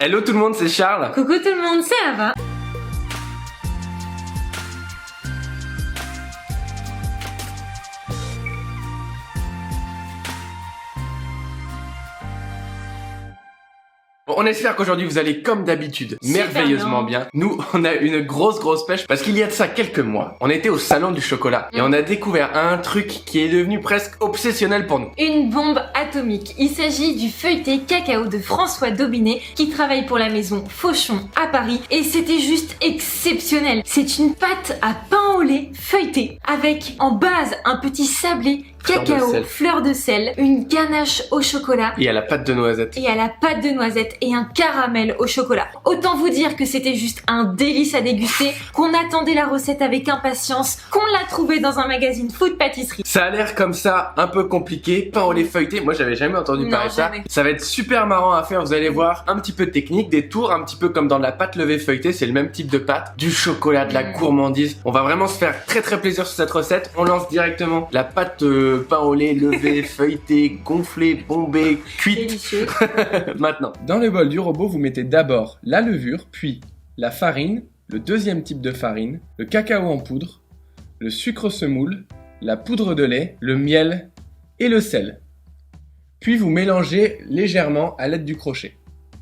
Hello tout le monde, c'est Charles. Coucou tout le monde, c'est Ava. Bon, on espère qu'aujourd'hui vous allez comme d'habitude merveilleusement bien. Nous, on a une grosse pêche parce qu'il y a de ça quelques mois, on était au salon du chocolat et on a découvert un truc qui est devenu presque obsessionnel pour nous. Une bombe atomique. Il s'agit du feuilleté cacao de François Daubinet qui travaille pour la maison Fauchon à Paris et c'était juste exceptionnel. C'est une pâte à pain au lait feuilletée avec en base un petit sablé, cacao, fleur de sel, une ganache au chocolat et à la pâte de noisette. Et un caramel au chocolat. Autant vous dire que c'était juste un délice à déguster, qu'on attendait la recette avec impatience, qu'on l'a trouvée dans un magazine food pâtisserie. Ça a l'air comme ça un peu compliqué, pain au lait feuilleté, moi j'avais jamais entendu parler de ça. Ça va être super marrant à faire, vous allez voir, un petit peu de technique, des tours, un petit peu comme dans la pâte levée feuilletée, c'est le même type de pâte, du chocolat, de la gourmandise. On va vraiment se faire très plaisir sur cette recette. On lance directement la pâte pain au lait levée, feuilletée, gonflée, bombée, cuite. Délicieux. Maintenant, dans le bol du robot, vous mettez d'abord la levure, puis la farine, le deuxième type de farine, le cacao en poudre, le sucre semoule, la poudre de lait, le miel et le sel. Puis vous mélangez légèrement à l'aide du crochet.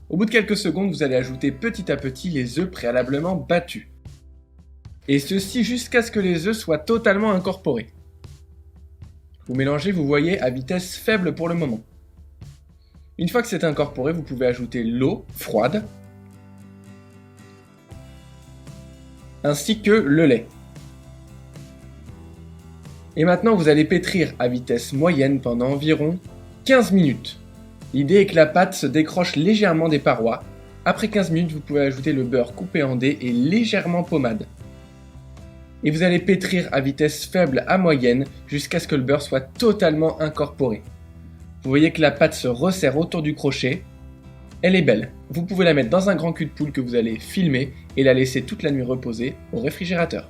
Au bout de quelques secondes, vous allez ajouter petit à petit les œufs préalablement battus. Et ceci jusqu'à ce que les œufs soient totalement incorporés. Vous mélangez, vous voyez, à vitesse faible pour le moment. Une fois que c'est incorporé, vous pouvez ajouter l'eau froide ainsi que le lait. Et maintenant, vous allez pétrir à vitesse moyenne pendant environ 15 minutes. L'idée est que la pâte se décroche légèrement des parois. Après 15 minutes, vous pouvez ajouter le beurre coupé en dés et légèrement pommade. Et vous allez pétrir à vitesse faible à moyenne jusqu'à ce que le beurre soit totalement incorporé. Vous voyez que la pâte se resserre autour du crochet. Elle est belle. Vous pouvez la mettre dans un grand cul de poule que vous allez filmer et la laisser toute la nuit reposer au réfrigérateur.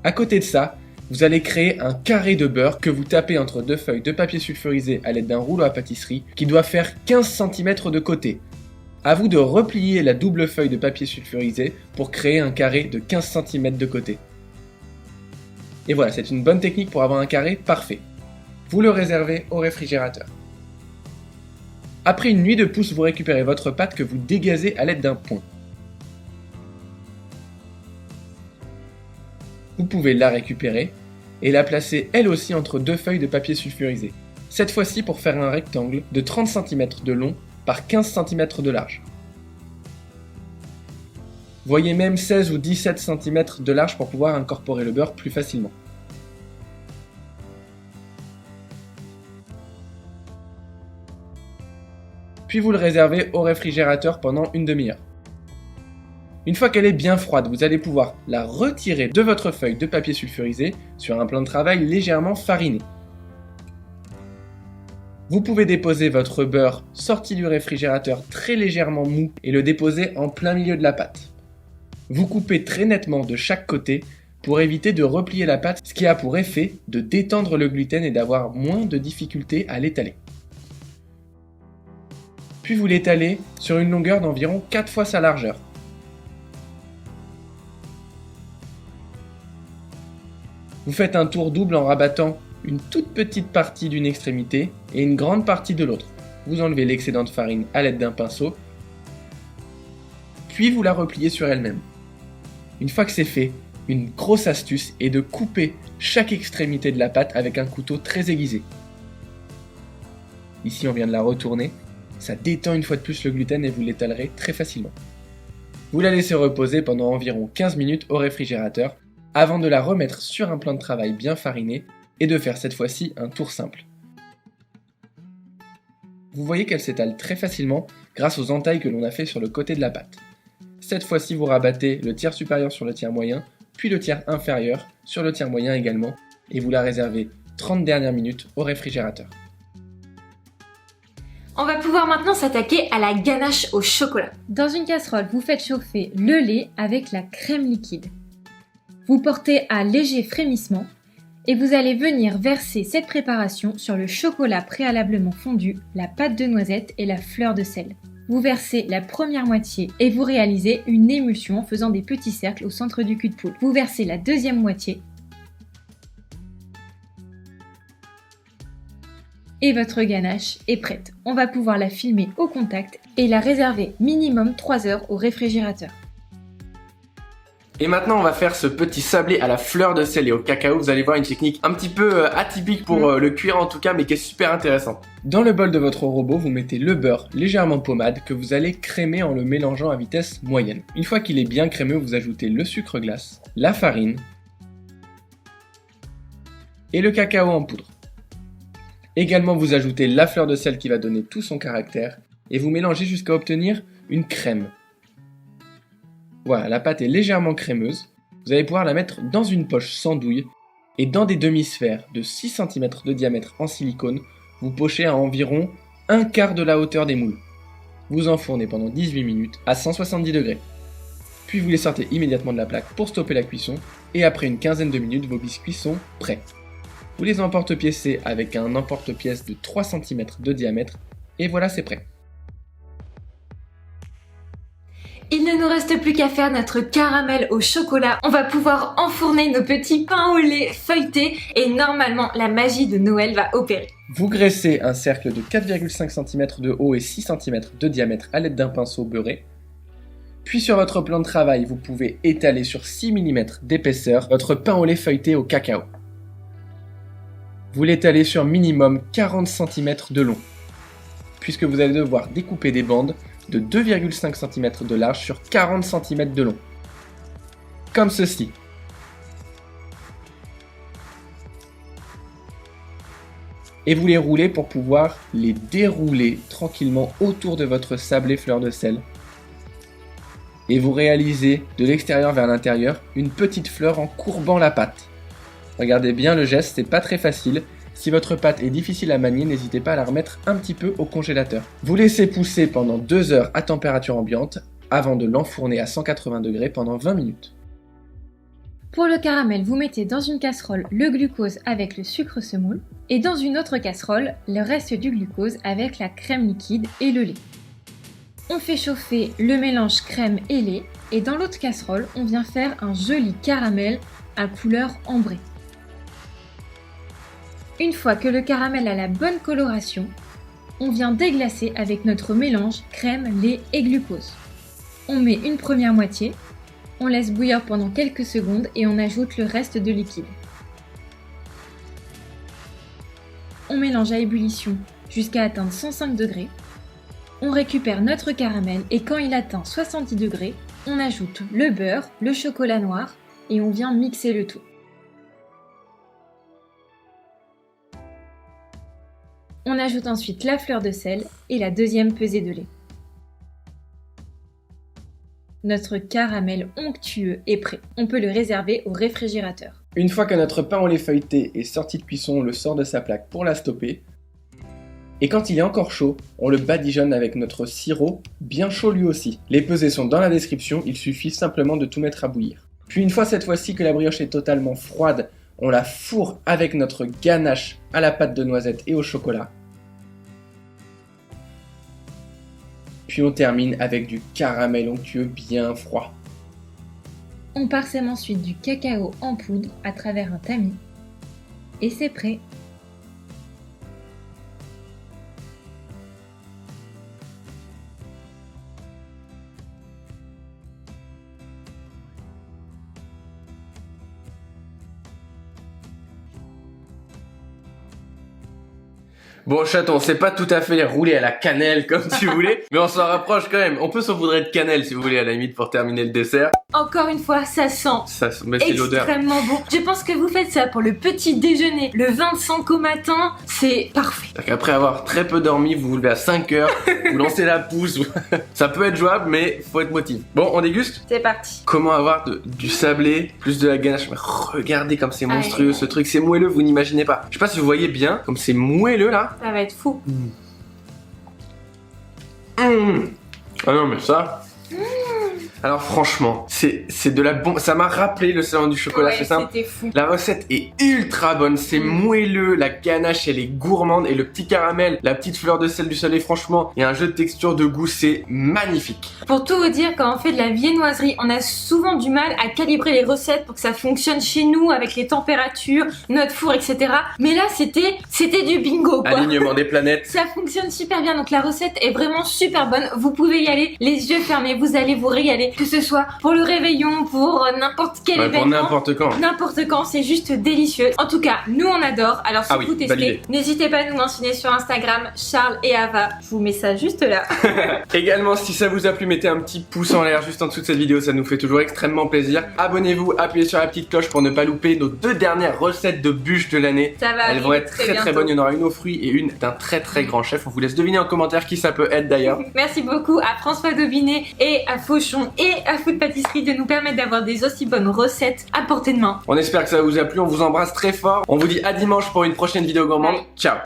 À côté de ça, vous allez créer un carré de beurre que vous tapez entre deux feuilles de papier sulfurisé à l'aide d'un rouleau à pâtisserie qui doit faire 15 cm de côté. À vous de replier la double feuille de papier sulfurisé pour créer un carré de 15 cm de côté. Et voilà, c'est une bonne technique pour avoir un carré parfait. Vous le réservez au réfrigérateur. Après une nuit de pouce, vous récupérez votre pâte que vous dégazez à l'aide d'un poing. Vous pouvez la récupérer et la placer elle aussi entre deux feuilles de papier sulfurisé. Cette fois-ci pour faire un rectangle de 30 cm de long par 15 cm de large. Voyez même 16 ou 17 cm de large pour pouvoir incorporer le beurre plus facilement. Puis vous le réservez au réfrigérateur pendant une demi-heure. Une fois qu'elle est bien froide, vous allez pouvoir la retirer de votre feuille de papier sulfurisé sur un plan de travail légèrement fariné. Vous pouvez déposer votre beurre sorti du réfrigérateur très légèrement mou et le déposer en plein milieu de la pâte. Vous coupez très nettement de chaque côté pour éviter de replier la pâte, ce qui a pour effet de détendre le gluten et d'avoir moins de difficulté à l'étaler. Puis vous l'étalez sur une longueur d'environ 4 fois sa largeur. Vous faites un tour double en rabattant une toute petite partie d'une extrémité et une grande partie de l'autre. Vous enlevez l'excédent de farine à l'aide d'un pinceau, puis vous la repliez sur elle-même. Une fois que c'est fait, une grosse astuce est de couper chaque extrémité de la pâte avec un couteau très aiguisé. Ici on vient de la retourner. Ça détend une fois de plus le gluten et vous l'étalerez très facilement. Vous la laissez reposer pendant environ 15 minutes au réfrigérateur avant de la remettre sur un plan de travail bien fariné et de faire cette fois-ci un tour simple. Vous voyez qu'elle s'étale très facilement grâce aux entailles que l'on a fait sur le côté de la pâte. Cette fois-ci, vous rabattez le tiers supérieur sur le tiers moyen, puis le tiers inférieur sur le tiers moyen également, et vous la réservez 30 dernières minutes au réfrigérateur. On va pouvoir maintenant s'attaquer à la ganache au chocolat. Dans une casserole, vous faites chauffer le lait avec la crème liquide. Vous portez à léger frémissement et vous allez venir verser cette préparation sur le chocolat préalablement fondu, la pâte de noisette et la fleur de sel. Vous versez la première moitié et vous réalisez une émulsion en faisant des petits cercles au centre du cul de poule. Vous versez la deuxième moitié et votre ganache est prête. On va pouvoir la filmer au contact et la réserver minimum 3 heures au réfrigérateur. Et maintenant, on va faire ce petit sablé à la fleur de sel et au cacao. Vous allez voir une technique un petit peu atypique pour le cuire en tout cas, mais qui est super intéressante. Dans le bol de votre robot, vous mettez le beurre légèrement pommade que vous allez crémer en le mélangeant à vitesse moyenne. Une fois qu'il est bien crémeux, vous ajoutez le sucre glace, la farine et le cacao en poudre. Également, vous ajoutez la fleur de sel qui va donner tout son caractère et vous mélangez jusqu'à obtenir une crème. Voilà, la pâte est légèrement crémeuse. Vous allez pouvoir la mettre dans une poche sans douille et dans des demi-sphères de 6 cm de diamètre en silicone, vous pochez à environ un quart de la hauteur des moules. Vous enfournez pendant 18 minutes à 170 degrés. Puis vous les sortez immédiatement de la plaque pour stopper la cuisson et après une quinzaine de minutes, vos biscuits sont prêts. Vous les emporte-piécez avec un emporte-pièce de 3 cm de diamètre et voilà, c'est prêt. Il ne nous reste plus qu'à faire notre caramel au chocolat. On va pouvoir enfourner nos petits pains au lait feuilletés et normalement la magie de Noël va opérer. Vous graissez un cercle de 4,5 cm de haut et 6 cm de diamètre à l'aide d'un pinceau beurré. Puis sur votre plan de travail, vous pouvez étaler sur 6 mm d'épaisseur votre pain au lait feuilleté au cacao. Vous l'étalez sur minimum 40 cm de long, puisque vous allez devoir découper des bandes de 2,5 cm de large sur 40 cm de long. Comme ceci. Et vous les roulez pour pouvoir les dérouler tranquillement autour de votre sablé fleur de sel. Et vous réalisez de l'extérieur vers l'intérieur une petite fleur en courbant la pâte. Regardez bien le geste, c'est pas très facile. Si votre pâte est difficile à manier, n'hésitez pas à la remettre un petit peu au congélateur. Vous laissez pousser pendant 2 heures à température ambiante avant de l'enfourner à 180 degrés pendant 20 minutes. Pour le caramel, vous mettez dans une casserole le glucose avec le sucre semoule et dans une autre casserole le reste du glucose avec la crème liquide et le lait. On fait chauffer le mélange crème et lait et dans l'autre casserole, on vient faire un joli caramel à couleur ambrée. Une fois que le caramel a la bonne coloration, on vient déglacer avec notre mélange crème, lait et glucose. On met une première moitié, on laisse bouillir pendant quelques secondes et on ajoute le reste de liquide. On mélange à ébullition jusqu'à atteindre 105 degrés. On récupère notre caramel et quand il atteint 70 degrés, on ajoute le beurre, le chocolat noir et on vient mixer le tout. On ajoute ensuite la fleur de sel et la deuxième pesée de lait. Notre caramel onctueux est prêt. On peut le réserver au réfrigérateur. Une fois que notre pain au lait feuilleté est sorti de cuisson, on le sort de sa plaque pour la stopper. Et quand il est encore chaud, on le badigeonne avec notre sirop, bien chaud lui aussi. Les pesées sont dans la description, il suffit simplement de tout mettre à bouillir. Puis une fois cette fois-ci que la brioche est totalement froide, on la fourre avec notre ganache à la pâte de noisette et au chocolat. Puis on termine avec du caramel onctueux bien froid. On parsème ensuite du cacao en poudre à travers un tamis. Et c'est prêt. Bon chat, on sait pas tout à fait les rouler à la cannelle comme tu voulais, mais on s'en rapproche quand même. On peut saupoudrer de cannelle si vous voulez à la limite pour terminer le dessert. Encore une fois, ça sent Mais c'est l'odeur. extrêmement bon. Je pense que vous faites ça pour le petit déjeuner, le 25 au matin, c'est parfait. C'est-à-dire qu'après avoir très peu dormi, vous vous levez à 5 heures, vous lancez la pousse. Ça peut être jouable, mais faut être motivé. Bon, on déguste ? C'est parti. Comment avoir du sablé plus de la ganache? Mais regardez comme c'est monstrueux ce truc, c'est moelleux, vous n'imaginez pas. Je sais pas si vous voyez bien, comme c'est moelleux là. Ça va être fou. Ah non mais ça... Alors franchement, c'est de la bombe. Ça m'a rappelé le salon du chocolat, c'est simple. C'était fou. La recette est ultra bonne, c'est moelleux, la ganache elle est gourmande et le petit caramel, la petite fleur de sel du soleil, franchement, il y a un jeu de texture, de goût, c'est magnifique. Pour tout vous dire, quand on fait de la viennoiserie, on a souvent du mal à calibrer les recettes pour que ça fonctionne chez nous avec les températures, notre four, etc. Mais là, c'était du bingo, quoi. Alignement des planètes. Ça fonctionne super bien, donc la recette est vraiment super bonne. Vous pouvez y aller les yeux fermés, vous allez vous régaler, que ce soit pour le réveillon, pour n'importe quel événement. Pour n'importe quand. N'importe quand, c'est juste délicieux. En tout cas, nous on adore. Alors si vous testez, n'hésitez pas à nous mentionner sur Instagram, Charles et Ava. Je vous mets ça juste là. Également, si ça vous a plu, mettez un petit pouce en l'air juste en dessous de cette vidéo, ça nous fait toujours extrêmement plaisir. Abonnez-vous, appuyez sur la petite cloche pour ne pas louper nos 2 dernières recettes de bûches de l'année. Ça va. Elles vont être très bonnes. Il y en aura une aux fruits et une d'un très grand chef. On vous laisse deviner en commentaire qui ça peut être d'ailleurs. Merci beaucoup à François Dobinet et à Fauchon et à Food Pâtisserie de nous permettre d'avoir des aussi bonnes recettes à portée de main. On espère que ça vous a plu, on vous embrasse très fort. On vous dit à dimanche pour une prochaine vidéo gourmande. Ciao.